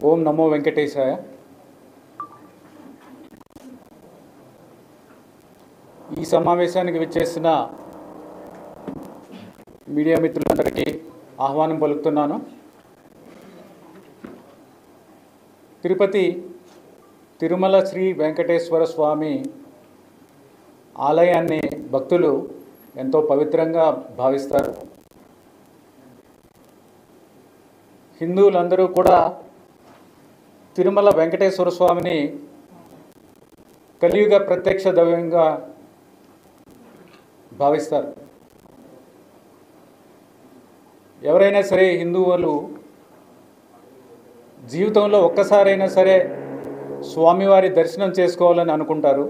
ఓం నమో వెంకటేశాయ. ఈ సమావేశానికి విచ్చేసిన మీడియా మిత్రులందరికీ ఆహ్వానం పలుకుతున్నాను. తిరుపతి తిరుమల శ్రీ వెంకటేశ్వర స్వామి ఆలయాన్ని భక్తులు ఎంతో పవిత్రంగా భావిస్తారు. హిందువులందరూ కూడా తిరుమల వెంకటేశ్వర స్వామిని కలియుగ ప్రత్యక్ష దైవంగా భావిస్తారు. ఎవరైనా సరే హిందువులు జీవితంలో ఒక్కసారైనా సరే స్వామివారి దర్శనం చేసుకోవాలని అనుకుంటారు.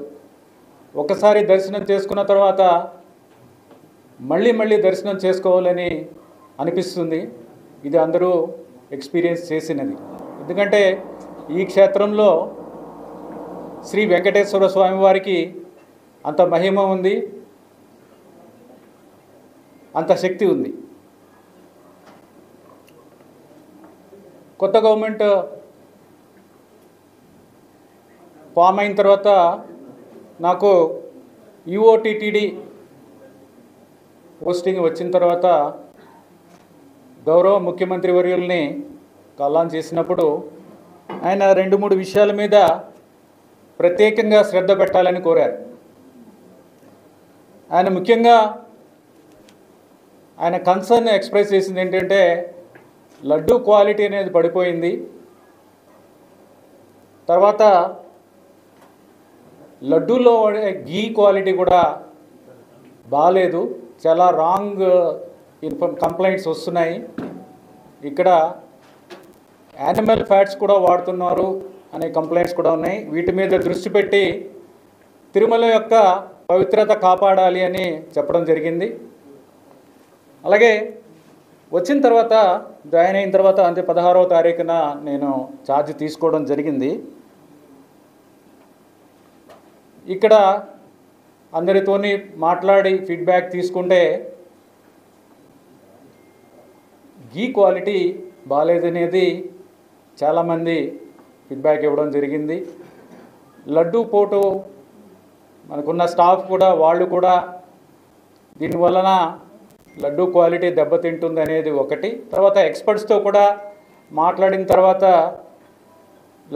ఒకసారి దర్శనం చేసుకున్న తర్వాత మళ్ళీ మళ్ళీ దర్శనం చేసుకోవాలని అనిపిస్తుంది. ఇది అందరూ ఎక్స్పీరియన్స్ చేసినది. ఎందుకంటే ఈ క్షేత్రంలో శ్రీ వెంకటేశ్వర స్వామి వారికి అంత మహిమ ఉంది, అంత శక్తి ఉంది. కొత్త గవర్నమెంట్ ఫామ్ అయిన తర్వాత నాకు యుఓటిటిడి పోస్టింగ్ వచ్చిన తర్వాత గౌరవ ముఖ్యమంత్రి వర్యుల్ని కాలాన్ చేసినప్పుడు ఆయన 2-3 విషయాల మీద ప్రత్యేకంగా శ్రద్ధ పెట్టాలని కోరారు. ఆయన ముఖ్యంగా ఆయన కన్సర్న్ ఎక్స్ప్రెస్ చేసింది ఏంటంటే లడ్డు క్వాలిటీ అనేది పడిపోయింది. తర్వాత లడ్డూలో గీ క్వాలిటీ కూడా బాగాలేదు, చాలా రాంగ్ కంప్లైంట్స్ వస్తున్నాయి, ఇక్కడ యానిమల్ ఫ్యాట్స్ కూడా వాడుతున్నారు అనే కంప్లైంట్స్ కూడా ఉన్నాయి. వీటి మీద దృష్టి పెట్టి తిరుమల యొక్క పవిత్రత కాపాడాలి అని చెప్పడం జరిగింది. అలాగే వచ్చిన తర్వాత జాయిన్ అయిన తర్వాత అంటే 16వ తారీఖున నేను ఛార్జ్ తీసుకోవడం జరిగింది. ఇక్కడ అందరితోని మాట్లాడి ఫీడ్బ్యాక్ తీసుకుంటే గీ క్వాలిటీ బాగాలేదనేది చాలామంది ఫీడ్బ్యాక్ ఇవ్వడం జరిగింది. లడ్డూ పోటు మనకున్న స్టాఫ్ కూడా వాళ్ళు కూడా దీనివలన లడ్డూ క్వాలిటీ దెబ్బతింటుంది అనేది ఒకటి. తర్వాత ఎక్స్పర్ట్స్తో కూడా మాట్లాడిన తర్వాత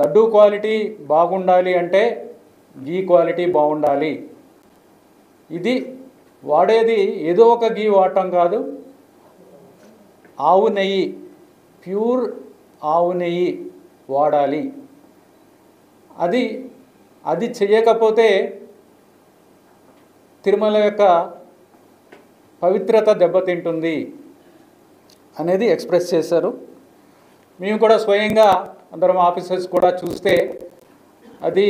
లడ్డూ క్వాలిటీ బాగుండాలి అంటే గీ క్వాలిటీ బాగుండాలి. ఇది వాడేది ఏదో ఒక గీ వాడటం కాదు, ఆవు నెయ్యి, ప్యూర్ ఆవు నెయ్యి వాడాలి. అది చేయకపోతే తిరుమల యొక్క పవిత్రత దెబ్బతింటుంది అనేది ఎక్స్ప్రెస్ చేశారు. మేము కూడా స్వయంగా అందరం ఆఫీసర్స్ కూడా చూస్తే అది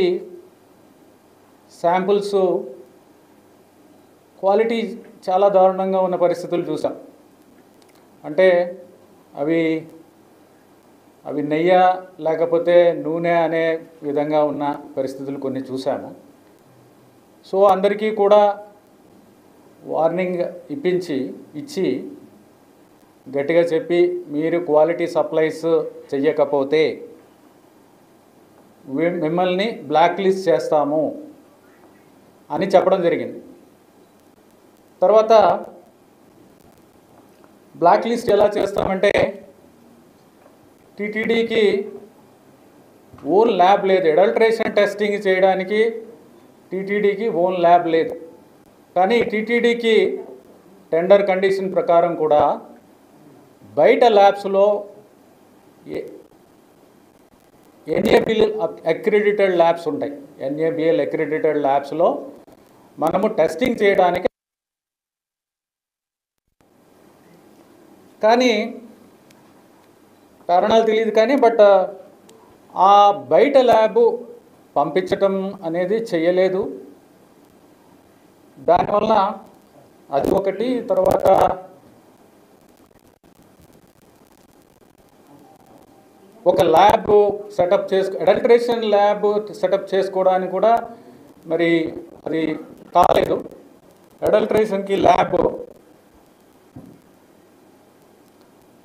శాంపుల్స్ క్వాలిటీ చాలా దారుణంగా ఉన్న పరిస్థితులు చూసాం. అంటే అవి నెయ్య లేకపోతే నూనె అనే విధంగా ఉన్న పరిస్థితులు కొన్ని చూసాము. సో అందరికీ కూడా వార్నింగ్ ఇచ్చి గట్టిగా చెప్పి మీరు క్వాలిటీ సప్లైస్ చెయ్యకపోతే మిమ్మల్ని బ్లాక్ లిస్ట్ చేస్తాము అని చెప్పడం జరిగింది. తర్వాత బ్లాక్ లిస్ట్ ఎలా చేస్తామంటే టీటీడీకి ఓన్ ల్యాబ్ లేదు, అడల్ట్రేషన్ టెస్టింగ్ చేయడానికి టీటీడీకి ఓన్ ల్యాబ్ లేదు. కానీ టీటీడీకి టెండర్ కండిషన్ ప్రకారం కూడా బయట ల్యాబ్స్లో ఎన్ఏబిఎల్ అక్రిడిటెడ్ ల్యాబ్స్ ఉంటాయి. ఎన్ఏబిఎల్ అక్రిడిటెడ్ ల్యాబ్స్లో మనము టెస్టింగ్ చేయడానికి, కానీ కారణాలు తెలియదు కానీ బట్ ఆ బయట ల్యాబ్ పంపించటం అనేది చేయలేదు. దానివల్ల అది ఒకటి. తర్వాత ఒక ల్యాబ్ అడల్ట్రేషన్ ల్యాబ్ సెటప్ చేసుకోవడానికి కూడా మరి అది కాలేదు. అడల్ట్రేషన్కి lab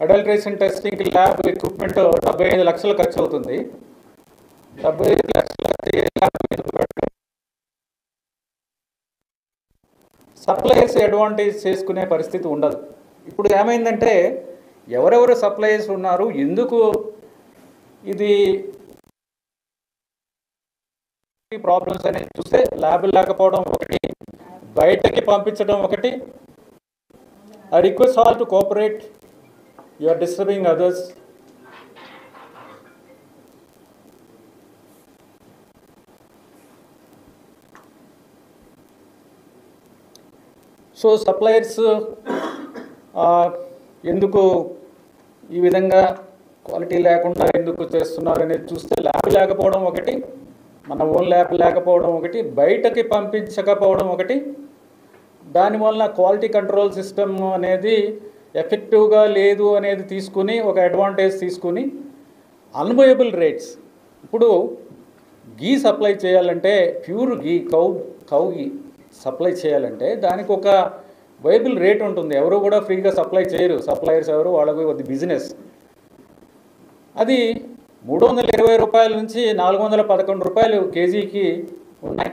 adulteration testing lab equipment 75 లక్షలు ఖర్చు అవుతుంది. 75 లక్షల సప్లయర్స్ అడ్వాంటేజ్ చేసుకునే పరిస్థితి ఉండదు. ఇప్పుడు ఏమైందంటే ఎవరెవరు సప్లయర్స్ ఉన్నారు, ఎందుకు ఇది ప్రాబ్లమ్స్ అనేది చూస్తే ల్యాబ్ లేకపోవడం ఒకటి, బయటకి పంపించడం ఒకటి. I request all to cooperate, you are disturbing others. So suppliers ఎందుకు ఈ విధంగా క్వాలిటీ లేకుండా ఎందుకు చేస్తున్నారు అనేది చూస్తే ల్యాబ్ లేకపోవడం ఒకటి, మన ఓన్ ల్యాబ్ లేకపోవడం ఒకటి, బయటకి పంపించకపోవడం ఒకటి. దానివల్ల క్వాలిటీ కంట్రోల్ సిస్టమ్ అనేది ఎఫెక్టివ్గా లేదు అనేది తీసుకుని ఒక అడ్వాంటేజ్ తీసుకుని అన్వయబుల్ రేట్స్. ఇప్పుడు గీ సప్లై చేయాలంటే ప్యూర్ గీ కౌ గీ సప్లై చేయాలంటే దానికి ఒక వైబుల్ రేట్ ఉంటుంది. ఎవరు కూడా ఫ్రీగా సప్లై చేయరు, సప్లయర్స్ ఎవరు, వాళ్ళకి అది బిజినెస్. అది 320 రూపాయల నుంచి 411 రూపాయలు కేజీకి ఉన్నాయి.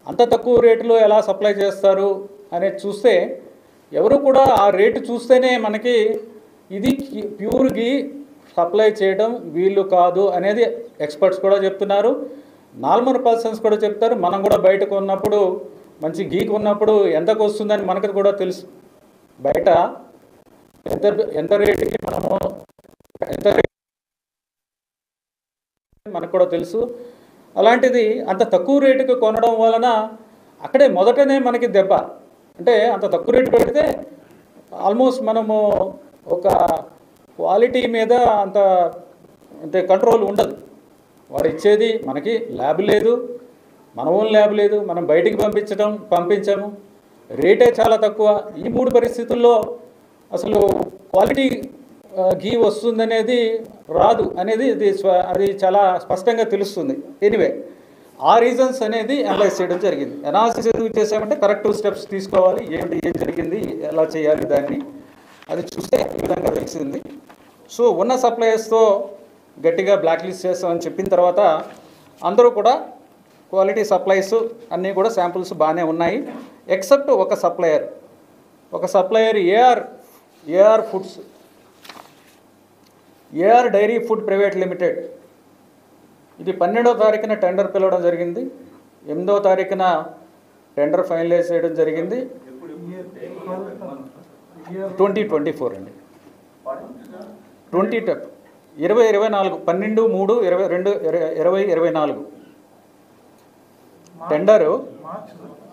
అంత తక్కువ రేటులో ఎలా సప్లై చేస్తారు అనేది చూస్తే ఎవరు కూడా ఆ రేటు చూస్తేనే మనకి ఇది ప్యూర్ గీ సప్లై చేయడం వీళ్ళు కాదు అనేది ఎక్స్పర్ట్స్ కూడా చెప్తున్నారు, నార్మల్ పర్సన్స్ కూడా చెప్తారు. మనం కూడా బయటకు ఉన్నప్పుడు మంచి గీక్ ఉన్నప్పుడు ఎంతకు వస్తుందని మనకు కూడా తెలుసు. బయట ఎంత రేటుకి మనము ఎంత రేటు మనకు కూడా తెలుసు. అలాంటిది అంత తక్కువ రేటుకి కొనడం వలన అక్కడే మొదటనే మనకి దెబ్బ. అంటే అంత తక్కువ రేటు పెడితే ఆల్మోస్ట్ మనము ఒక క్వాలిటీ మీద అంటే కంట్రోల్ ఉండదు. వాడు ఇచ్చేది మనకి ల్యాబ్ లేదు, మన ఓన్ ల్యాబ్ లేదు, మనం బయటికి పంపించాము, రేటే చాలా తక్కువ. ఈ 3 పరిస్థితుల్లో అసలు క్వాలిటీ గీ వస్తుందనేది రాదు అనేది అది చాలా స్పష్టంగా తెలుస్తుంది. ఎనీవే ఆ రీజన్స్ అనేది అనలైజ్ చేయడం జరిగింది. అనాలిసిస్ ఎందుకు చేసామంటే కరెక్టివ్ స్టెప్స్ తీసుకోవాలి, ఏం జరిగింది, ఎలా చేయాలి దాన్ని అది చూస్తే ఈ విధంగా తెలిసింది. సో ఉన్న సప్లయర్స్తో గట్టిగా బ్లాక్ లిస్ట్ చేస్తామని చెప్పిన తర్వాత అందరూ కూడా క్వాలిటీ సప్లైస్ అన్నీ కూడా శాంపుల్స్ బాగానే ఉన్నాయి. ఎక్సెప్ట్ ఒక supplier AR Foods, AR Dairy Food Private Limited. ఇది 12వ తారీఖున టెండర్ పిలవడం జరిగింది, 8వ తారీఖున టెండర్ ఫైనలైజ్ చేయడం జరిగింది. 2024 అండి, 2024 12/3/2024 tender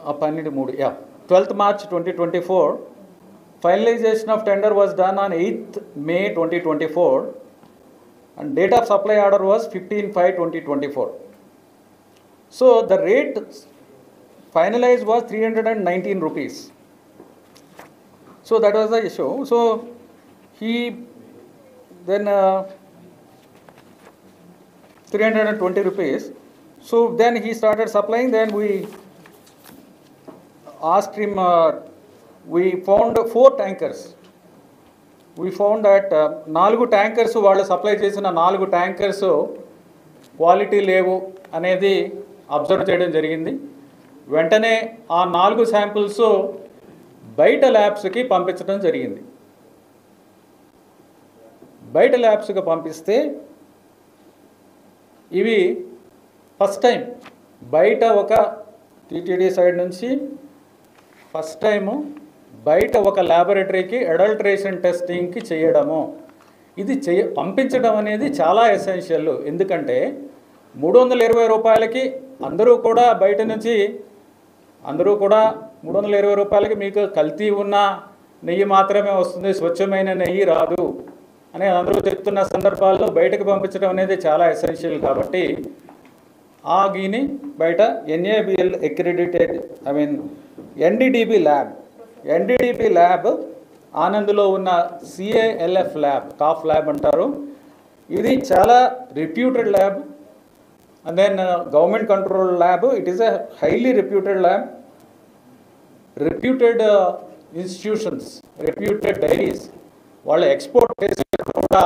12/3 12th March 2024. Finalization of tender was done on 8th May 2024 and date of supply order was 15/5/2024. So the rate finalized was 319 rupees. So that was the issue. So he then 320 rupees. So then he started supplying. Then we asked him, we found 4 tankers. We found that 4 tankers వాళ్ళు supply చేసిన 4 tankers quality లేవు అనేది observe చేయడం జరిగింది. వెంటనే ఆ 4 samples బయట ల్యాబ్స్కి పంపించడం జరిగింది. బయట ల్యాబ్స్కి పంపిస్తే ఇవి ఫస్ట్ టైం బయట ఒక టీటీడీ సైడ్ నుంచి ఫస్ట్ టైము బయట ఒక ల్యాబొరేటరీకి అడల్ట్రేషన్ టెస్టింగ్కి చేయడము, ఇది పంపించడం అనేది చాలా ఎసెన్షియల్. ఎందుకంటే 320 రూపాయలకి అందరూ కూడా బయట నుంచి 320 రూపాయలకి మీకు కల్తీ ఉన్న నెయ్యి మాత్రమే వస్తుంది, స్వచ్ఛమైన నెయ్యి రాదు అని అందరూ చెప్తున్న సందర్భాల్లో బయటకు పంపించడం అనేది చాలా ఎసెన్షియల్. కాబట్టి ఆ గీని బయట NABL అక్రెడిటెడ్ NDDB ల్యాబ్ ఆనంద్లో ఉన్న CALF ల్యాబ్, కాఫ్ ల్యాబ్ అంటారు. ఇది చాలా reputed lab. And then government control lab. It is a highly reputed lab. Reputed institutions, reputed dairies వాళ్ళు ఎక్స్పోర్ట్ చేసేటప్పుడు కూడా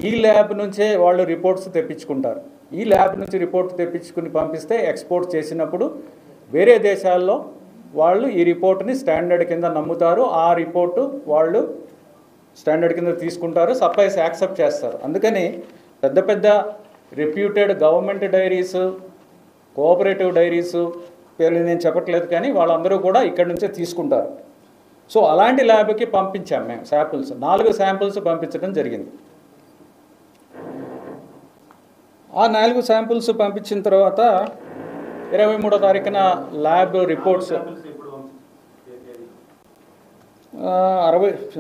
ఈ ల్యాబ్ నుంచే వాళ్ళు రిపోర్ట్స్ తెప్పించుకుంటారు. ఈ ల్యాబ్ నుంచి రిపోర్ట్ తెప్పించుకుని పంపిస్తే ఎక్స్పోర్ట్ చేసినప్పుడు వేరే దేశాల్లో వాళ్ళు ఈ రిపోర్ట్ని స్టాండర్డ్ కింద నమ్ముతారు. ఆ రిపోర్టు వాళ్ళు స్టాండర్డ్ కింద తీసుకుంటారు, సప్లైస్ యాక్సెప్ట్ చేస్తారు. అందుకని పెద్ద పెద్ద reputed government diaries, cooperative diaries పేర్లు నేను చెప్పట్లేదు, కానీ వాళ్ళందరూ కూడా ఇక్కడి నుంచే తీసుకుంటారు. సో అలాంటి ల్యాబ్కి పంపించాం మేము శాంపుల్స్. 4 శాంపుల్స్ పంపించడం జరిగింది. ఆ 4 శాంపుల్స్ పంపించిన తర్వాత 23వ తారీఖున ల్యాబ్ రిపోర్ట్స్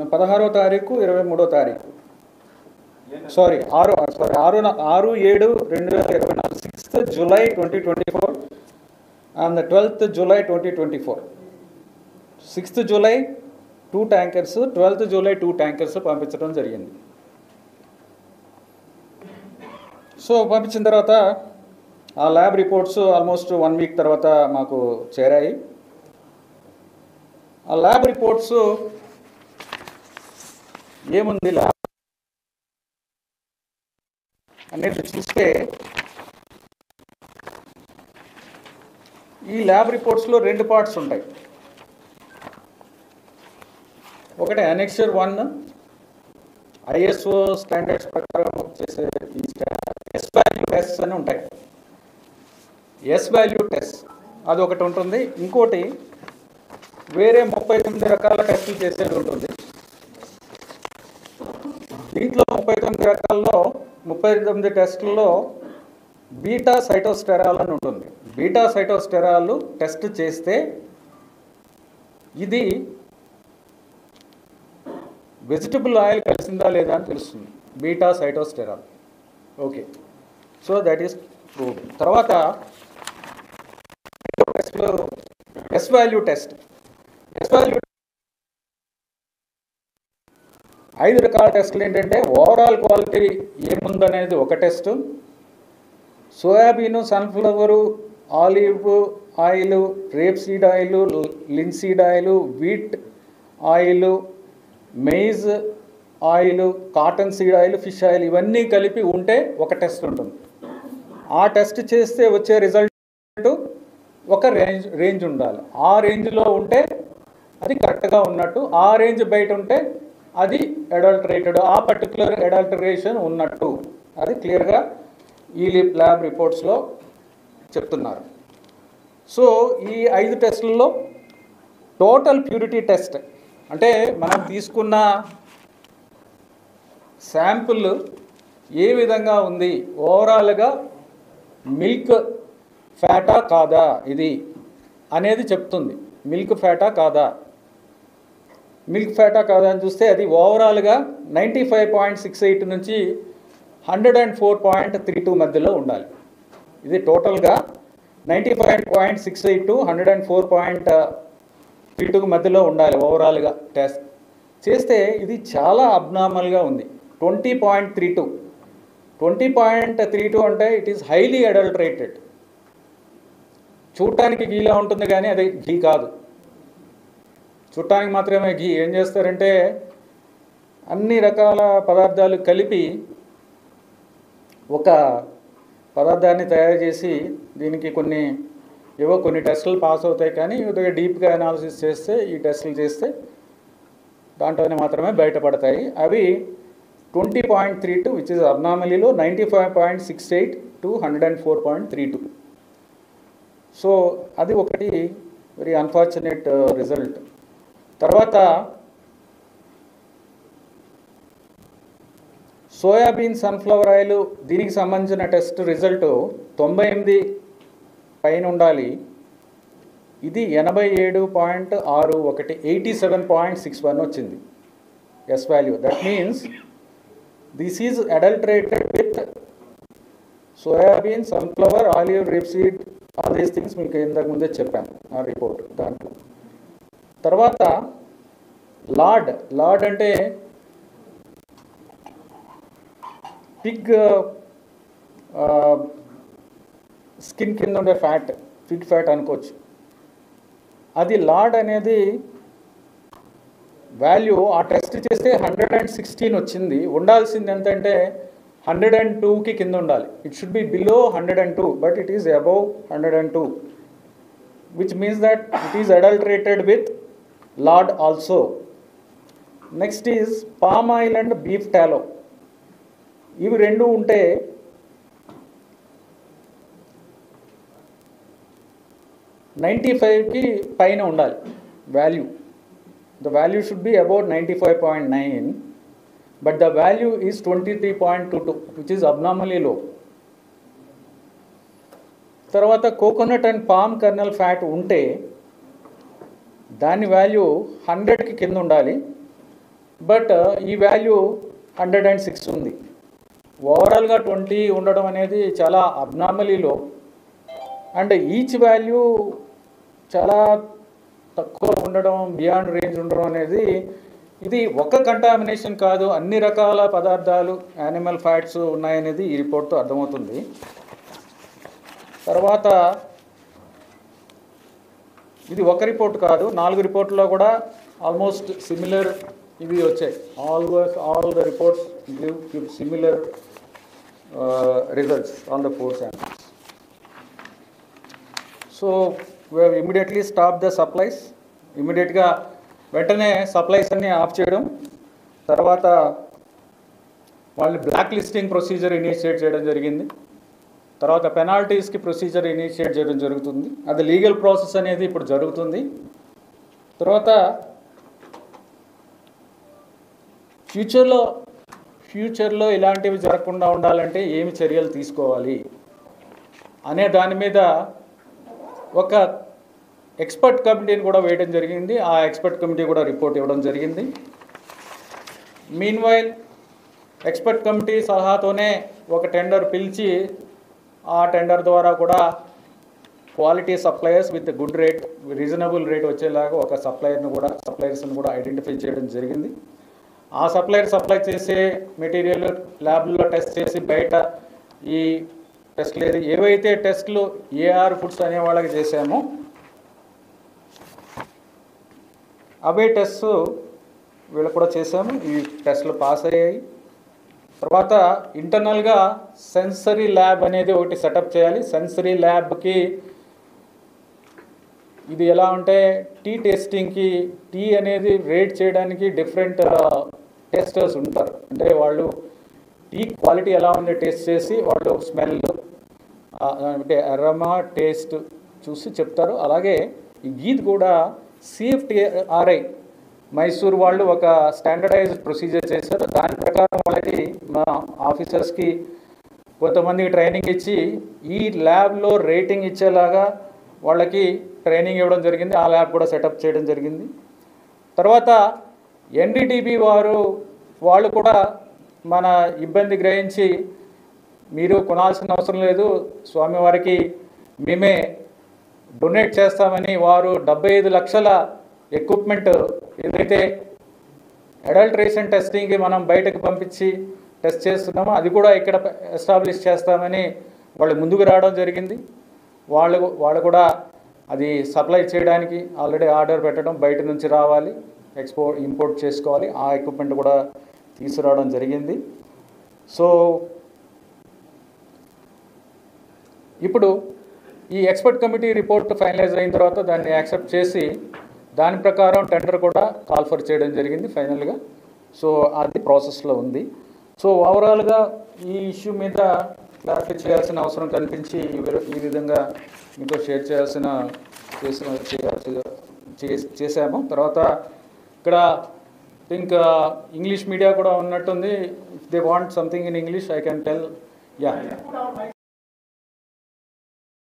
16వ తారీఖు 23వ తారీఖు 6/7/2024, 6th July 2024 and the 12th July 2024. 6th July 2 tankers, 12th July 2 tankers పంపించడం జరిగింది. సో పంపించిన తర్వాత ఆ ల్యాబ్ రిపోర్ట్స్ ఆల్మోస్ట్ 1 వీక్ తర్వాత మాకు చేరాయి. ఆ ల్యాబ్ రిపోర్ట్స్ ఏముంది ల్యాబ్ అనేది చూస్తే, ఈ ల్యాబ్ రిపోర్ట్స్లో 2 పార్ట్స్ ఉంటాయి. ఒకటి అనెక్చర్ 1 ISO స్టాండర్డ్స్ ప్రకారం చేసే ఎస్ వాల్యూ టెస్ట్ అని ఉంటాయి. ఎస్ వాల్యూ టెస్ట్ అది ఒకటి ఉంటుంది. ఇంకోటి వేరే 39 రకాల టెస్టులు చేసేది ఉంటుంది. దీంట్లో 39 రకాల్లో 39 టెస్టుల్లో బీటా సైటోస్టెరాల్ అని ఉంటుంది. బీటా సైటోస్టెరాల్ టెస్ట్ చేస్తే ఇది వెజిటబుల్ ఆయిల్ కలిసిందా లేదా అని తెలుస్తుంది, beta sitosterol. Okay, so that is proved. తర్వాత టెస్ట్లో S value test. S value 5 రకాల టెస్టులు ఏంటంటే, ఓవరాల్ క్వాలిటీ ఏముందనేది ఒక test, soybean, sunflower, olive oil, rape seed oil, linseed oil, wheat oil, maize oil, cotton seed oil, fish oil ఇవన్నీ కలిపి ఉంటే ఒక టెస్ట్ ఉంటుంది. ఆ టెస్ట్ చేస్తే వచ్చే రిజల్ట్ ఒక రేంజ్ ఉండాలి. ఆ రేంజ్లో ఉంటే అది కరెక్ట్గా ఉన్నట్టు, ఆ రేంజ్ బయట ఉంటే అది అడల్టరేటెడ్, ఆ పర్టికులర్ అడల్టరేషన్ ఉన్నట్టు. అది క్లియర్గా ఈ ల్యాబ్ రిపోర్ట్స్లో చెప్తున్నారు. సో ఈ 5 టెస్టుల్లో టోటల్ ప్యూరిటీ టెస్ట్ అంటే మనం తీసుకున్న శాంపుల్ ఏ విధంగా ఉంది, ఓవరాల్గా మిల్క్ ఫ్యాటా కాదా ఇది అనేది చెప్తుంది. మిల్క్ ఫ్యాటా కాదా, మిల్క్ ఫ్యాటా కాదా అని చూస్తే అది ఓవరాల్గా 95.68 నుంచి 104.32 మధ్యలో ఉండాలి. ఇది టోటల్గా 95.68 to 104.32 మధ్యలో ఉండాలి ఓవరాల్గా టెస్ట్ చేస్తే. ఇది చాలా అబ్నార్మల్గా ఉంది. 20.32 అంటే ఇట్ ఈస్ హైలీ అడల్టరేటెడ్. చూడటానికి ఘీలా ఉంటుంది కానీ అది ఘీ కాదు, చూడటానికి మాత్రమే ఘీ. ఏం చేస్తారంటే అన్ని రకాల పదార్థాలు కలిపి ఒక పదార్థాన్ని తయారు చేసి దీనికి కొన్ని టెస్టులు పాస్ అవుతాయి, కానీ డీప్గా అనాలిసిస్ చేస్తే, ఈ టెస్టులు చేస్తే దాంట్లోనే మాత్రమే బయటపడతాయి. అవి 20.32 విచ్ ఇస్ అబ్నార్మలీలో 95.68 to 104.32. సో అది ఒకటి వెరీ అన్ఫార్చునేట్ రిజల్ట్. తర్వాత సోయాబీన్, సన్ఫ్లవర్ ఆయిల్ దీనికి సంబంధించిన టెస్ట్ రిజల్ట్ 98 పైన ఉండాలి. ఇది 87.61, 87.61 వచ్చింది S value. That means this is adulterated with soybean, sunflower, olive, rapeseed, all these things మీకు ఇంతకు ముందే చెప్పాను ఆ రిపోర్ట్ దాంట్లో. తర్వాత లార్డ్ అంటే పిగ్ స్కిన్ కింద ఉండే ఫ్యాట్, పిగ్ ఫ్యాట్ అనుకోవచ్చు. అది లార్డ్ అనేది వాల్యూ ఆ టెస్ట్ చేస్తే 116 వచ్చింది. ఉండాల్సింది ఎంతంటే 102కి కింద ఉండాలి. It should be below 102, but it is above 102, which means that it is adulterated with lard also. Next is palm oil and beef tallow. ఇవి రెండు ఉంటే కి పైన ఉండాలి value. The value should be about 95.9, but the value is 23.22, which is abnormally లో. తర్వాత coconut and palm colonel fat ఉంటే దాని వాల్యూ 100కి కింద ఉండాలి, బట్ ఈ వాల్యూ 106 ఉంది. ఓవరాల్గా 20 ఉండడం అనేది చాలా అబ్నార్మలీలో, అండ్ ఈచ్ వాల్యూ చాలా తక్కువ ఉండడం, బియాండ్ రేంజ్ ఉండడం అనేది ఇది ఒక కంటామినేషన్ కాదు, అన్ని రకాల పదార్థాలు యానిమల్ ఫ్యాట్స్ ఉన్నాయనేది ఈ రిపోర్ట్తో అర్థమవుతుంది. తర్వాత ఇది ఒక రిపోర్ట్ కాదు, 4 రిపోర్ట్లో కూడా ఆల్మోస్ట్ సిమిలర్ ఇవి వచ్చాయి. All the reports give similar results on the 4 samples. So we have immediately stop the supplies. ఇమీడియట్గా వెంటనే సప్లైస్ అన్నీ ఆఫ్ చేయడం. తర్వాత వాళ్ళు బ్లాక్ లిస్టింగ్ ప్రొసీజర్ ఇనిషియేట్ చేయడం జరిగింది. తర్వాత పెనాల్టీస్కి ప్రొసీజర్ ఇనిషియేట్ చేయడం జరుగుతుంది. అది లీగల్ ప్రాసెస్ అనేది ఇప్పుడు జరుగుతుంది. తర్వాత ఫ్యూచర్లో ఇలాంటివి జరగకుండా ఉండాలంటే ఏమి చర్యలు తీసుకోవాలి అనే దాని మీద ఒక ఎక్స్పర్ట్ కమిటీని కూడా వేయడం జరిగింది. ఆ ఎక్స్పర్ట్ కమిటీ కూడా రిపోర్ట్ ఇవ్వడం జరిగింది. మీన్వైల్ ఎక్స్పర్ట్ కమిటీ సలహాతోనే ఒక టెండర్ పిలిచి ఆ టెండర్ ద్వారా కూడా quality suppliers with good rate, reasonable rate వచ్చేలాగా ఒక సప్లయర్స్ని కూడా ఐడెంటిఫై చేయడం జరిగింది. ఆ సప్లై చేసే మెటీరియల్ ల్యాబ్లో టెస్ట్ చేసి బయట ఈ టెస్ట్లు ఏవైతే టెస్ట్లు ఏఆర్ ఫుడ్స్ అనే వాళ్ళకి చేసామో అవే టెస్ట్ వీళ్ళు కూడా చేసాము. ఈ టెస్ట్లు పాస్ అయ్యాయి. తర్వాత ఇంటర్నల్గా సెన్సరీ ల్యాబ్ అనేది ఒకటి సెటప్ చేయాలి. సెన్సరీ ల్యాబ్కి ఇది ఎలా ఉంటే టీ టేస్టింగ్కి, టీ అనేది రేట్ చేయడానికి డిఫరెంట్ టెస్టర్స్ ఉంటారు. అంటే వాళ్ళు టీ క్వాలిటీ ఎలా ఉంది టేస్ట్ చేసి వాళ్ళు స్మెల్ అంటే అరోమా టేస్ట్ చూసి చెప్తారు. అలాగే ఈ గీత్ కూడా CFTRI మైసూర్ వాళ్ళు ఒక స్టాండర్డైజ్డ్ ప్రొసీజర్ చేశారు. దాని ప్రకారం వాళ్ళకి మా ఆఫీసర్స్కి కొంతమందికి ట్రైనింగ్ ఇచ్చి ఈ ల్యాబ్లో రేటింగ్ ఇచ్చేలాగా వాళ్ళకి ట్రైనింగ్ ఇవ్వడం జరిగింది. ఆ ల్యాబ్ కూడా సెటప్ చేయడం జరిగింది. తర్వాత NDDB వాళ్ళు కూడా మన ఇబ్బంది గ్రహించి మీరు కొనాల్సిన అవసరం లేదు, స్వామివారికి మేమే డొనేట్ చేస్తామని వారు 75 లక్షల ఎక్విప్మెంట్ ఏదైతే అడల్ట్రేషన్ టెస్టింగ్కి మనం బయటకు పంపించి టెస్ట్ చేస్తున్నామో అది కూడా ఇక్కడ ఎస్టాబ్లిష్ చేస్తామని వాళ్ళు ముందుకు రావడం జరిగింది. వాళ్ళు కూడా అది సప్లై చేయడానికి ఆల్రెడీ ఆర్డర్ పెట్టడం, బయట నుంచి రావాలి, ఇంపోర్ట్ చేసుకోవాలి. ఆ ఎక్విప్మెంట్ కూడా తీసుకురావడం జరిగింది. సో ఇప్పుడు ఈ ఎక్స్పర్ట్ కమిటీ రిపోర్ట్ ఫైనలైజ్ అయిన తర్వాత దాన్ని యాక్సెప్ట్ చేసి దాని ప్రకారం టెండర్ కూడా కాల్ఫర్ చేయడం జరిగింది ఫైనల్గా. సో అది ప్రాసెస్లో ఉంది. సో ఓవరాల్గా ఈ ఇష్యూ మీద క్లారిఫై చేయాల్సిన అవసరం కనిపించి ఈ విధంగా మీతో షేర్ చేసాము. తర్వాత ఇక్కడ థింక్ ఇంగ్లీష్ మీడియా కూడా ఉన్నట్టుంది. If they want something in English I can tell. Yeah.